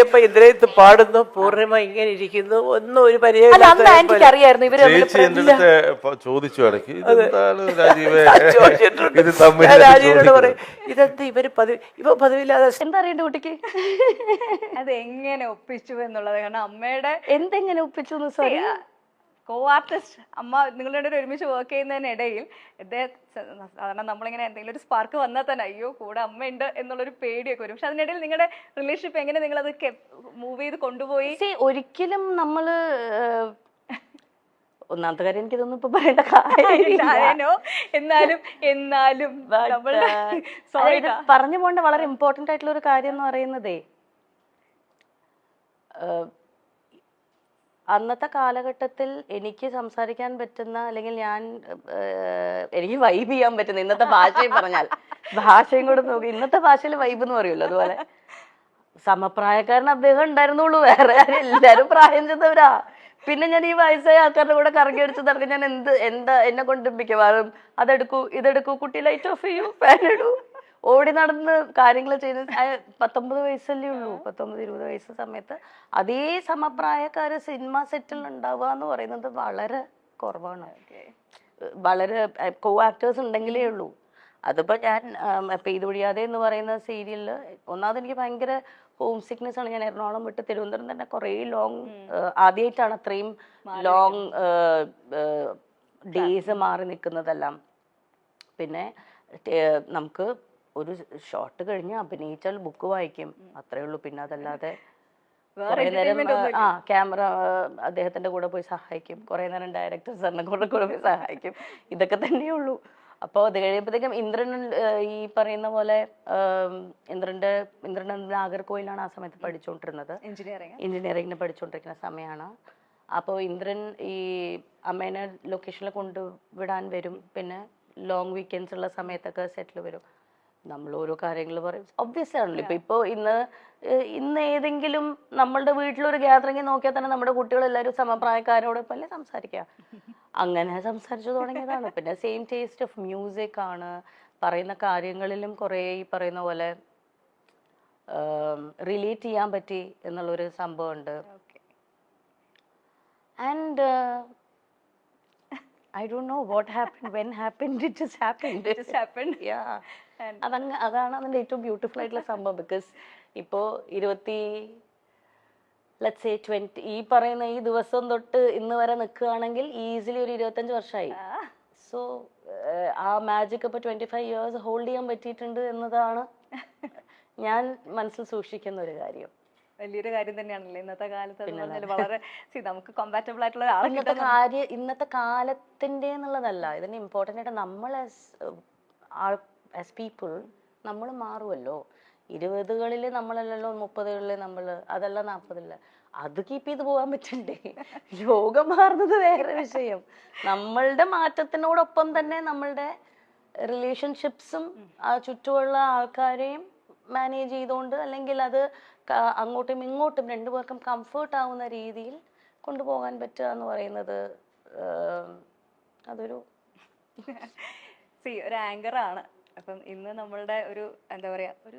ഇപ്പൊ ഇതിനകത്ത് പാടുന്നു പൂർണ്ണിമ ഇങ്ങനെ ഇരിക്കുന്നു ഒന്നും ഒരു അറിയായിരുന്നു ഇവര് ചേച്ചി എന്റെ അടുത്ത് ചോദിച്ചു ഇടയ്ക്ക് ഇതെന്താണ് രാജീവേ ഇത് രാജീവിനോട് പറയും ഇതെന്ത് ഇവ പതിവില്ലാതെ എന്താ അറിയണ്ട കുട്ടിക്ക് അത് എങ്ങനെ ഒപ്പിച്ചു എന്നുള്ളത്. കാരണം അമ്മയുടെ എന്തെങ്ങനെ ഒപ്പിച്ചു സോറി കോ ആർട്ടിസ്റ്റ് അമ്മ നിങ്ങളുടെ ഒരുമിച്ച് വർക്ക് ചെയ്യുന്നതിനിടയിൽ സാധാരണ നമ്മളിങ്ങനെ എന്തെങ്കിലും ഒരു സ്പാർക്ക് വന്നാൽ തന്നെ അയ്യോ കൂടെ അമ്മയുണ്ട് എന്നുള്ളൊരു പേടിയൊക്കെ വരും. പക്ഷെ അതിനിടയിൽ നിങ്ങളുടെ റിലേഷൻഷിപ്പ് എങ്ങനെ നിങ്ങൾ അത് മൂവ് ചെയ്ത് കൊണ്ടുപോയി? ഒരിക്കലും നമ്മള് ഒന്നാമത്തെ കാര്യം എനിക്കിതൊന്നും ഇപ്പൊ പറയേണ്ട കാര്യമോ എന്നാലും പറഞ്ഞു പോകേണ്ട വളരെ ഇമ്പോർട്ടന്റ് ആയിട്ടുള്ള ഒരു കാര്യം എന്ന് പറയുന്നതേ അന്നത്തെ കാലഘട്ടത്തിൽ എനിക്ക് സംസാരിക്കാൻ പറ്റുന്ന അല്ലെങ്കിൽ എനിക്ക് വൈബ് ചെയ്യാൻ പറ്റുന്ന ഇന്നത്തെ ഭാഷയും പറഞ്ഞാൽ ഭാഷയും കൂടെ നോക്കി ഇന്നത്തെ ഭാഷയിൽ വൈബ് എന്ന് പറയുമല്ലോ അതുപോലെ സമപ്രായക്കാരൻ അദ്ദേഹം ഉണ്ടായിരുന്നുള്ളൂ. വേറെ എല്ലാരും പ്രായം ചെന്നവരാ. പിന്നെ ഞാൻ ഈ വയസ്സായ ആൾക്കാരുടെ കൂടെ കറങ്ങി അടിച്ച് നടക്കും. ഞാൻ എന്നെ കൊണ്ട് മിക്കവാറും അതെടുക്കൂ ഇതെടുക്കൂ കുട്ടി ലൈറ്റ് ഓഫ് ചെയ്യൂ ഫാൻ ഇടൂ ഓടി നടന്ന് കാര്യങ്ങൾ ചെയ്ത് 19 വയസ്സല്ലേ ഉള്ളൂ. 19-20 വയസ്സ് സമയത്ത് അതേ സമപ്രായക്കാര് സിനിമ സെറ്റിൽ ഉണ്ടാവുക എന്ന് പറയുന്നത് വളരെ കുറവാണ്. വളരെ കോ ആക്ടേഴ്സ് ഉണ്ടെങ്കിലേ ഉള്ളൂ. അതിപ്പോ ഞാൻ പെയ്തു പൊഴിയാതെ എന്ന് പറയുന്ന സീരിയലില് ഒന്നാമത് എനിക്ക് ഭയങ്കര ഹോം സിക്നെസ് ആണ്. ഞാൻ എറണാകുളം വിട്ട് തിരുവനന്തപുരം തന്നെ കുറേ ലോങ് ആദ്യമായിട്ടാണ് അത്രയും ലോങ് ഡേയ്സ് മാറി നിൽക്കുന്നതെല്ലാം. പിന്നെ നമുക്ക് ഒരു ഷോട്ട് കഴിഞ്ഞ് അഭിനയിച്ചാൽ ബുക്ക് വായിക്കും അത്രേ ഉള്ളൂ. പിന്നെ അതല്ലാതെ കുറെ നേരം ക്യാമറ അദ്ദേഹത്തിന്റെ കൂടെ പോയി സഹായിക്കും, കുറെ നേരം ഡയറക്ടർ സാറിനെ കൂടെ പോയി സഹായിക്കും. ഇതൊക്കെ തന്നെയുള്ളൂ. അപ്പോൾ അത് കഴിയുമ്പോഴത്തേക്കും ഇന്ദ്രൻ ഈ പറയുന്ന പോലെ ഇന്ദ്രൻ നാഗർകോയിലാണ് ആ സമയത്ത് പഠിച്ചുകൊണ്ടിരുന്നത്. എഞ്ചിനീയറിംഗിന് പഠിച്ചുകൊണ്ടിരിക്കുന്ന സമയമാണ്. അപ്പോൾ ഇന്ദ്രൻ ഈ അമ്മേനെ ലൊക്കേഷനിൽ കൊണ്ടുവിടാൻ വരും. പിന്നെ ലോങ് വീക്കെൻഡ്സ് ഉള്ള സമയത്തൊക്കെ സെറ്റിൽ വരും. നമ്മൾ ഓരോ കാര്യങ്ങൾ പറയും. ഒബ്വിയസ് ആണല്ലോ. ഇപ്പൊ ഇന്ന് ഏതെങ്കിലും നമ്മളുടെ വീട്ടിലൊരു ഗ്യാതറിംഗ് നോക്കിയാൽ തന്നെ നമ്മുടെ കുട്ടികളെല്ലാവരും സമപ്രായക്കാരോടൊപ്പം അല്ലേ സംസാരിക്കുക. അങ്ങനെ സംസാരിച്ചു തുടങ്ങിയതാണ്. പിന്നെ സെയിം ടേസ്റ്റ് ഓഫ് മ്യൂസിക് ആണ്. പറയുന്ന കാര്യങ്ങളിലും കുറേ ഈ പറയുന്ന പോലെ റിലേറ്റ് ചെയ്യാൻ പറ്റി എന്നുള്ളൊരു സംഭവമുണ്ട്. And I don't know what happened, when happened, it just happened. Yeah. അതാണ് അതിൻ്റെ ഏറ്റവും ബ്യൂട്ടിഫുൾ ആയിട്ടുള്ള സംഭവം. ബിക്കോസ് ഇപ്പോൾ 20 ഈ പറയുന്ന ഈ ദിവസം തൊട്ട് ഇന്ന് വരെ നിൽക്കുകയാണെങ്കിൽ ഈസിലി ഒരു 25 വർഷമായി. സോ ആ മാജിക് ഇപ്പോൾ 25 ഇയേഴ്സ് ഹോൾഡ് ചെയ്യാൻ പറ്റിയിട്ടുണ്ട് എന്നതാണ് ഞാൻ മനസ്സിൽ സൂക്ഷിക്കുന്ന ഒരു കാര്യം. വലിയൊരു കാര്യം തന്നെയാണല്ലോ ഇന്നത്തെ കാലത്ത്. വളരെ നമുക്ക് കോമ്പാറ്റബിൾ ആയിട്ടുള്ള ഇന്നത്തെ കാലത്തിന്റെ എന്നുള്ളതല്ല, ഇതിന് ഇമ്പോർട്ടൻ്റ് ആയിട്ട് നമ്മൾ ആസ് പീപ്പിൾ നമ്മൾ മാറുമല്ലോ. 20കളിൽ നമ്മളല്ലല്ലോ 30കളിൽ നമ്മൾ, അതല്ല 40കളിൽ. അത് കീപ്പ് ചെയ്ത് പോകാൻ പറ്റണ്ടേ? ലോകം മാറുന്നത് വേറെ വിഷയം. നമ്മളുടെ മാറ്റത്തിനോടൊപ്പം തന്നെ നമ്മളുടെ റിലേഷൻഷിപ്സും ചുറ്റുമുള്ള ആൾക്കാരെയും മാനേജ് ചെയ്തുകൊണ്ട് അല്ലെങ്കിൽ അത് അങ്ങോട്ടും ഇങ്ങോട്ടും രണ്ടുപേർക്കും കംഫേർട്ട് ആവുന്ന രീതിയിൽ കൊണ്ടുപോകാൻ പറ്റുക എന്ന് പറയുന്നത് അതൊരു ഒരു ആങ്കറാണ്. അപ്പം ഇന്ന് നമ്മളുടെ ഒരു എന്താ പറയുക ഒരു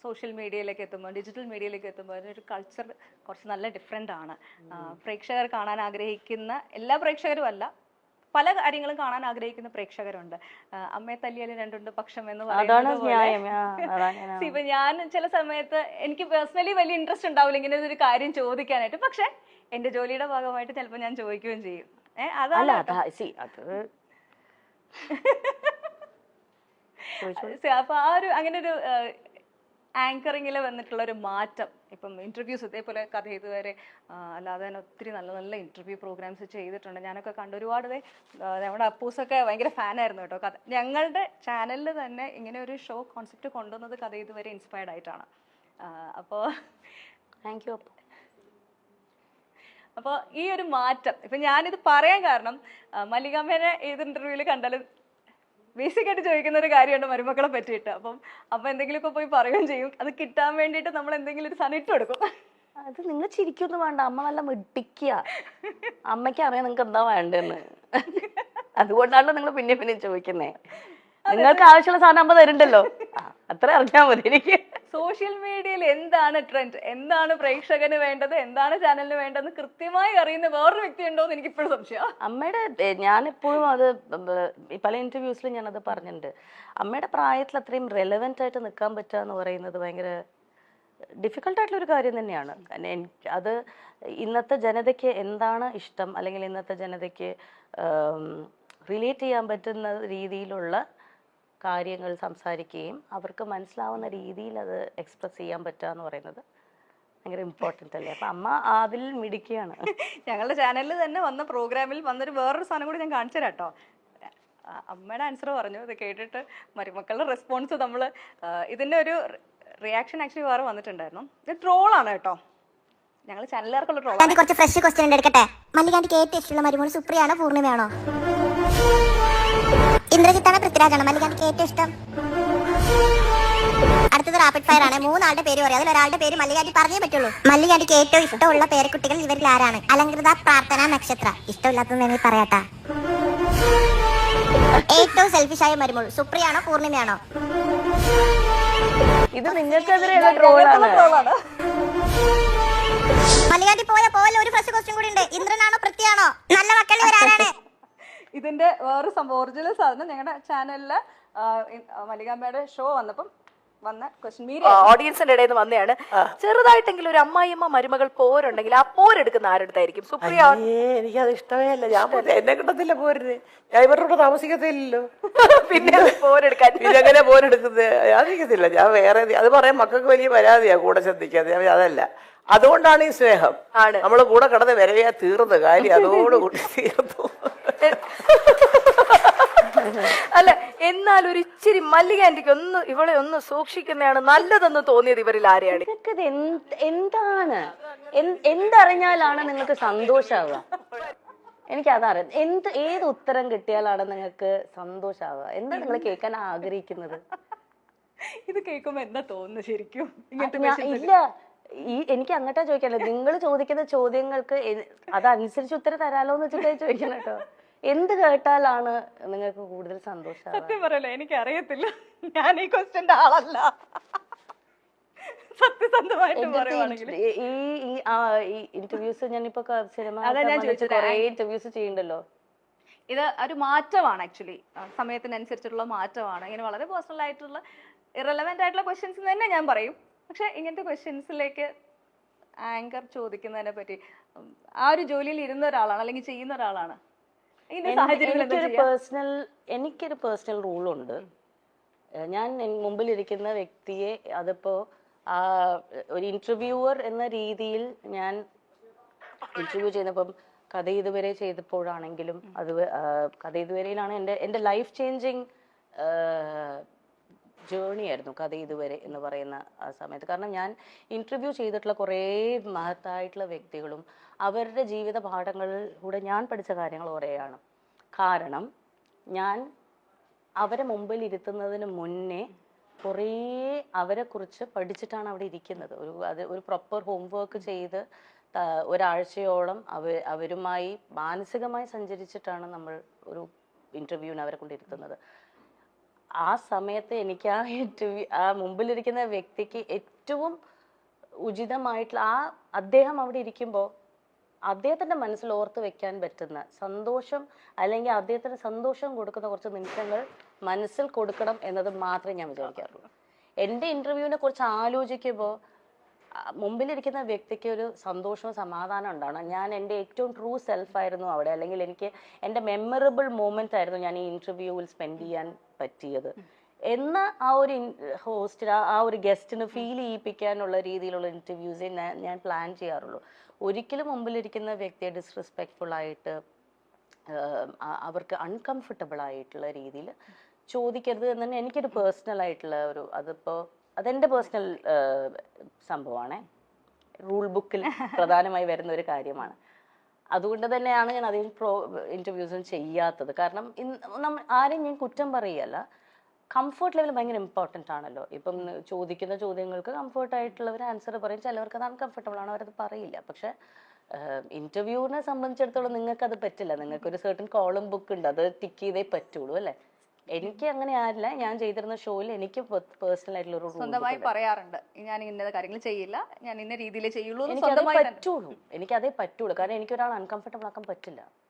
സോഷ്യൽ മീഡിയയിലേക്ക് എത്തുമ്പോൾ ഡിജിറ്റൽ മീഡിയയിലേക്ക് എത്തുമ്പോൾ അതിനൊരു കൾച്ചർ കുറച്ച് നല്ല ഡിഫറെൻ്റ് ആണ്. പ്രേക്ഷകർ കാണാൻ ആഗ്രഹിക്കുന്ന എല്ലാ പ്രേക്ഷകരും അല്ല, പല കാര്യങ്ങളും കാണാൻ ആഗ്രഹിക്കുന്ന പ്രേക്ഷകരുണ്ട്. അമ്മയെ തല്ലിയാലും രണ്ടുണ്ട് പക്ഷം എന്ന് പറയുന്നത്. ഇപ്പൊ ഞാൻ ചില സമയത്ത് എനിക്ക് പേഴ്സണലി വലിയ ഇൻട്രസ്റ്റ് ഉണ്ടാവില്ല ഇങ്ങനെ ഒരു കാര്യം ചോദിക്കാനായിട്ട്. പക്ഷെ എന്റെ ജോലിയുടെ ഭാഗമായിട്ട് ചിലപ്പോൾ ഞാൻ ചോദിക്കുകയും ചെയ്യും. അപ്പൊ ആ ഒരു അങ്ങനെ ഒരു ആങ്കറിങ്ങിൽ വന്നിട്ടുള്ള ഒരു മാറ്റം. ഇപ്പം ഇന്റർവ്യൂസ് ഇതേപോലെ കഥ ഇതുവരെ അല്ലാതെ തന്നെ ഒത്തിരി നല്ല നല്ല ഇന്റർവ്യൂ പ്രോഗ്രാംസ് ചെയ്തിട്ടുണ്ട്. ഞാനൊക്കെ കണ്ട് ഒരുപാട് നമ്മുടെ അപ്പൂസൊക്കെ ഭയങ്കര ഫാനായിരുന്നു കേട്ടോ. കഥ ഞങ്ങളുടെ ചാനലിൽ തന്നെ ഇങ്ങനെ ഒരു ഷോ കോൺസെപ്റ്റ് കൊണ്ടുവന്നത് കഥ ഇതുവരെ ഇൻസ്പയർഡ് ആയിട്ടാണ്. അപ്പോൾ താങ്ക് യു. അപ്പോൾ ഈ ഒരു മാറ്റം ഇപ്പം ഞാനിത് പറയാൻ കാരണം മല്ലികാമ്മേനെ ഏത് ഇന്റർവ്യൂവിൽ കണ്ടാലും ബേസിക് ആയിട്ട് ചോദിക്കുന്ന ഒരു കാര്യമുണ്ട് മരുമക്കളെ പറ്റിയിട്ട്. അപ്പം അമ്മ എന്തെങ്കിലുമൊക്കെ പോയി പറയുകയും ചെയ്യും. അത് കിട്ടാൻ വേണ്ടിയിട്ട് നമ്മൾ എന്തെങ്കിലും ഒരു സാധനം ഇട്ട് കൊടുക്കും. അത് നിങ്ങൾ ചിരിക്കൊന്നും വേണ്ട, അമ്മ നല്ല മിടിക്കുക. അമ്മയ്ക്ക് അറിയാം നിങ്ങൾക്ക് എന്താ വേണ്ടെന്ന്. അതുകൊണ്ടാണല്ലോ നിങ്ങൾ പിന്നെ ചോദിക്കുന്നേ. നിങ്ങൾക്ക് ആവശ്യമുള്ള സാധനം അമ്മ തരുന്നുണ്ടല്ലോ, അത്ര അറിഞ്ഞാൽ മതി എനിക്ക്. സോഷ്യൽ മീഡിയയിൽ എന്താണ് ട്രെൻഡ്, എന്താണ് പ്രേക്ഷകന് വേണ്ടത്, എന്താണ് ചാനലിന് വേണ്ടതെന്ന് കൃത്യമായി അറിയുന്ന വേറൊരു വ്യക്തി ഉണ്ടോ എന്ന് എനിക്ക് ഇപ്പോഴും സംശയം. അമ്മയുടെ ഞാനെപ്പോഴും അത് പല ഇന്റർവ്യൂസിലും ഞാനത് പറഞ്ഞിട്ടുണ്ട്. അമ്മയുടെ പ്രായത്തിൽ അത്രയും റെലവെന്റ് ആയിട്ട് നിൽക്കാൻ പറ്റുക എന്ന് പറയുന്നത് ഭയങ്കര ഡിഫിക്കൽട്ടായിട്ടുള്ള ഒരു കാര്യം തന്നെയാണ്. അത് ഇന്നത്തെ ജനതയ്ക്ക് എന്താണ് ഇഷ്ടം, അല്ലെങ്കിൽ ഇന്നത്തെ ജനതയ്ക്ക് റിലേറ്റ് ചെയ്യാൻ പറ്റുന്ന രീതിയിലുള്ള കാര്യങ്ങൾ സംസാരിക്കുകയും അവർക്ക് മനസ്സിലാവുന്ന രീതിയിൽ അത് എക്സ്പ്രസ് ചെയ്യാൻ പറ്റുക എന്ന് പറയുന്നത് ഭയങ്കര ഇമ്പോർട്ടൻ്റ് അല്ലേ. അപ്പം അമ്മ അതിൽ മിടിക്കുകയാണ്. ഞങ്ങളുടെ ചാനലിൽ തന്നെ വന്ന പ്രോഗ്രാമിൽ വന്നൊരു വേറൊരു സാധനം കൂടി ഞാൻ കാണിച്ചു തരാം കേട്ടോ. അമ്മയുടെ ആൻസർ പറഞ്ഞു, ഇത് കേട്ടിട്ട് മരുമക്കളുടെ റെസ്പോൺസ് നമ്മൾ ഇതിൻ്റെ ഒരു റിയാക്ഷൻ ആക്ച്വലി വേറെ വന്നിട്ടുണ്ടായിരുന്നു. ഇത് ട്രോളാണ് കേട്ടോ, ഞങ്ങൾ ചാനലുകാർക്കുള്ള ട്രോളാണ്. കുറച്ച് ഫ്രഷ് ക്വസ്റ്റ്യൻ എടുക്കട്ടെ. മല്ലികാന്റിക്ക് ഏറ്റവും ഇഷ്ടമുള്ള മരുമോൾ സുപ്രിയാണോ പൂർണിമയാണോ? ഇന്ദ്രജിത്താണോ പൃഥ്വിരാജാണോ മല്ലികാന്റിക്ക് ഏറ്റവും ഇഷ്ടം? അടുത്തത് റാപ്പിഡ് ഫയർ ആണ്. 3 ആളുടെ പേര് പറയാം, അതിൽ ഒരാളുടെ പേര് മല്ലികാന്റി പറഞ്ഞേ പറ്റുള്ളൂ. മല്ലികാന്റിക്ക് ഏറ്റവും ഇഷ്ടമുള്ള പേരക്കുട്ടികൾ ഇവരിൽ ആരാണ്? അലങ്കൃത, പ്രാർത്ഥന, നക്ഷത്ര. ഇഷ്ടമില്ലാത്തത് പറയാട്ടാ. ഏറ്റവും സെൽഫിഷായ മരുമോൾ സുപ്രിയാണോ പൂർണിമയാണോ? ഇത് നിങ്ങൾക്കെതിരെയുള്ള ട്രോളാണ്. മല്ലികാന്റി പോയല്ലോ, ഒരു ഫ്രഷ് ക്വസ്റ്റ്യൻ കൂടി ഉണ്ട്. ഇന്ദ്രനാണോ പൃഥ്വിയാണോ? നല്ല മക്കൾ ഇവരാരാണ്? ഇതിന്റെ വേറെ സംഭവം ഒറിജിനൽ സാധനം ഞങ്ങളുടെ ചാനലില് മല്ലികാമ്മയുടെ ഷോ വന്നപ്പം വന്ന ക്വസ്റ്റ്യൻ ഓഡിയൻസിന്റെ ഇടയിൽ നിന്ന് വന്നതാണ്. ചെറുതായിട്ടെങ്കിലും ഒരു അമ്മായിയമ്മ മരുമകൾ പോരുണ്ടെങ്കിൽ ആ പോരെടുക്കുന്ന ആരെടുത്തായിരിക്കും? സുപ്രിയ. എനിക്കത് ഇഷ്ടമേ അല്ല. ഞാൻ എന്നെ കിട്ടത്തില്ല പോരിന്. ഞാൻ ഇവരുടെ കൂടെ താമസിക്കത്തില്ലല്ലോ. പിന്നെ പോരെടുക്കാൻ ഇതെങ്ങനെ പോരെടുക്കുന്നത്? ഞാൻ നിൽക്കത്തില്ല. ഞാൻ വേറെ അത് പറയാൻ മക്കൾക്ക് വലിയ പരാതിയാ കൂടെ ശ്രദ്ധിക്കാതെ. അതല്ല, അതുകൊണ്ടാണ് ഈ സ്നേഹം. നമ്മള് കൂടെ കിടന്ന് വരവയാ തീർന്ന കാര്യം അതോടുകൂടി തീർന്നു. അല്ല, എന്നാൽ ഒരു ഇച്ചിരി മല്ലികാന്റിക്ക് ഒന്ന് ഇവളെ ഒന്ന് സൂക്ഷിക്കുന്നതാണ് നല്ലതെന്ന് തോന്നിയത് ഇവരിൽ ആരെയാണ്? നിങ്ങൾക്കിത് എന്താണ് എന്തറിഞ്ഞാലാണ് നിങ്ങൾക്ക് സന്തോഷാവുക? എനിക്കതറിയാം. ഏത് ഉത്തരം കിട്ടിയാലാണ് നിങ്ങൾക്ക് സന്തോഷാവുക? എന്താ നിങ്ങൾ കേൾക്കാൻ ആഗ്രഹിക്കുന്നത്? ഇത് കേൾക്കുമ്പോ എന്താ തോന്നുന്നു ശരിക്കും? ഇല്ല, എനിക്ക് അങ്ങോട്ടാ ചോദിക്കാനല്ലോ. നിങ്ങൾ ചോദിക്കുന്ന ചോദ്യങ്ങൾക്ക് അതനുസരിച്ച് ഉത്തരം തരാലോ എന്ന് വെച്ചിട്ടായി ചോദിക്കണം കേട്ടോ. എന്ത് കേട്ടാലാണ് നിങ്ങൾക്ക് കൂടുതൽ സന്തോഷം? സത്യം പറയല്ലോ, എനിക്ക് അറിയത്തില്ല. ഞാൻ ഈ ക്വസ്റ്റ്യന്റെ ആളല്ല, സത്യസന്ധമായിട്ട് പറയുവാണെങ്കിൽ. ഈ ഇന്റർവ്യൂസ് ഞാനിപ്പോ സിനിമ കുറെ ഇന്റർവ്യൂസ് ചെയ്യണ്ടല്ലോ. ഇത് ഒരു മാറ്റമാണ് ആക്ച്വലി, സമയത്തിനനുസരിച്ചുള്ള മാറ്റമാണ്. ഇങ്ങനെ വളരെ പേഴ്സണൽ ആയിട്ടുള്ള ഇറലവെന്റ് ആയിട്ടുള്ള ക്വസ്റ്റ്യൻസ് തന്നെ ഞാൻ പറയും. പക്ഷെ ഇങ്ങനത്തെ ക്വസ്റ്റ്യൻസിലേക്ക് ആങ്കർ ചോദിക്കുന്നതിനെ പറ്റി ആ ഒരു ജോലിയിൽ ഇരുന്ന ഒരാളാണ് അല്ലെങ്കിൽ ചെയ്യുന്ന ഒരാളാണ്. എനിക്കൊരു പേഴ്സണൽ റൂളുണ്ട്. ഞാൻ മുമ്പിലിരിക്കുന്ന വ്യക്തിയെ അതിപ്പോ ഒരു ഇന്റർവ്യൂവർ എന്ന രീതിയിൽ ഞാൻ ഇന്റർവ്യൂ ചെയ്യുന്നപ്പം കഥ ഇതുവരെ ചെയ്തപ്പോഴാണെങ്കിലും അത് കഥ ഇതുവരെയിലാണ് എൻ്റെ ലൈഫ് ചേഞ്ചിങ് ജേർണി ആയിരുന്നു കഥ ഇതുവരെ എന്ന് പറയുന്ന ആ സമയത്ത്. കാരണം ഞാൻ ഇന്റർവ്യൂ ചെയ്തിട്ടുള്ള കുറേ മഹത്തായിട്ടുള്ള വ്യക്തികളും അവരുടെ ജീവിത പാഠങ്ങളിലൂടെ ഞാൻ പഠിച്ച കാര്യങ്ങൾ കുറേയാണ്. കാരണം ഞാൻ അവരെ മുമ്പിൽ ഇരുത്തുന്നതിന് മുന്നേ കുറേ അവരെക്കുറിച്ച് പഠിച്ചിട്ടാണ് അവിടെ ഇരിക്കുന്നത്. ഒരു പ്രോപ്പർ ഹോംവർക്ക് ചെയ്ത് ഒരാഴ്ചയോളം അവരുമായി മാനസികമായി സഞ്ചരിച്ചിട്ടാണ് നമ്മൾ ഒരു ഇന്റർവ്യൂവിന് അവരെ കൊണ്ടിരുത്തുന്നത്. ആ സമയത്ത് എനിക്ക് ആ മുമ്പിലിരിക്കുന്ന വ്യക്തിക്ക് ഏറ്റവും ഉചിതമായിട്ടുള്ള അദ്ദേഹം അവിടെ ഇരിക്കുമ്പോൾ അദ്ദേഹത്തിന്റെ മനസ്സിൽ ഓർത്ത് വെക്കാൻ പറ്റുന്ന സന്തോഷം, അല്ലെങ്കിൽ അദ്ദേഹത്തിന് സന്തോഷം കൊടുക്കുന്ന കുറച്ച് നിമിഷങ്ങൾ മനസ്സിൽ കൊടുക്കണം എന്നത് മാത്രമേ ഞാൻ വിചാരിക്കാറുള്ളൂ. എൻ്റെ ഇന്റർവ്യൂവിനെ കുറിച്ച് ആലോചിക്കുമ്പോൾ മുമ്പിലിരിക്കുന്ന വ്യക്തിക്ക് ഒരു സന്തോഷവും സമാധാനം ഉണ്ടാവണം. ഞാൻ എൻ്റെ ഏറ്റവും ട്രൂ സെൽഫായിരുന്നു അവിടെ, അല്ലെങ്കിൽ എനിക്ക് എൻ്റെ മെമ്മറബിൾ മൂമെന്റ് ആയിരുന്നു ഞാൻ ഈ ഇന്റർവ്യൂവിൽ സ്പെൻഡ് ചെയ്യാൻ പറ്റിയത് എന്ന് ആ ഒരു ഹോസ്റ്റിന് ആ ഒരു ഗസ്റ്റിന് ഫീൽ ചെയ്യിപ്പിക്കാനുള്ള രീതിയിലുള്ള ഇന്റർവ്യൂസേ ഞാൻ പ്ലാൻ ചെയ്യാറുള്ളൂ. ഒരിക്കലും മുമ്പിലിരിക്കുന്ന വ്യക്തിയെ ഡിസ്റെസ്പെക്ട്ഫുൾ ആയിട്ട് അവർക്ക് അൺകംഫർട്ടബിൾ ആയിട്ടുള്ള രീതിയിൽ ചോദിക്കരുത് എന്ന് തന്നെ എനിക്കൊരു പേഴ്സണൽ ആയിട്ടുള്ള അതെൻ്റെ പേഴ്സണൽ സംഭവമാണ്. റൂൾ ബുക്കിൽ പ്രധാനമായി വരുന്ന ഒരു കാര്യമാണ്. അതുകൊണ്ട് തന്നെയാണ് ഞാൻ അധികം ഇന്റർവ്യൂസും ചെയ്യാത്തത്. കാരണം ആരെയും ഞാൻ കുറ്റം പറയുകയല്ല, കംഫർട്ട് ലെവൽ ഭയങ്കര ഇമ്പോർട്ടൻ്റ് ആണല്ലോ. ഇപ്പം ചോദിക്കുന്ന ചോദ്യങ്ങൾക്ക് കംഫർട്ടായിട്ടുള്ളവർ ആൻസർ പറയും, ചിലവർക്ക് അത് അൺകംഫർട്ടബിൾ ആണ്, അവരത് പറയില്ല. പക്ഷെ ഇന്റർവ്യൂവിനെ സംബന്ധിച്ചിടത്തോളം നിങ്ങൾക്ക് അത് പറ്റില്ല. നിങ്ങൾക്ക് ഒരു സർട്ടൻ കോളം ബുക്ക് ഉണ്ട്, അത് ടിക്ക് ചെയ്തേ പറ്റുള്ളൂ അല്ലേ. എനിക്ക് അങ്ങനെ ആരില്ല. ഞാൻ ചെയ്തിരുന്ന ഷോയിൽ എനിക്ക് പേഴ്സണൽ ആയിട്ടുള്ള ഒരു സ്വന്തമായി പറയാറുണ്ട് ഞാൻ ഇന്ന കാര്യങ്ങൾ ചെയ്യില്ല, ഞാൻ ഇന്ന രീതിയിലേ ചെയ്യുള്ളൂ എന്ന് എനിക്കതേ സ്വന്തമായി തന്നെ. പറ്റുള്ളൂ. എനിക്കതേ പറ്റുള്ളൂ. കാരണം എനിക്ക് ഒരാൾ അൺകംഫർട്ടബിൾ ആക്കാൻ പറ്റില്ല.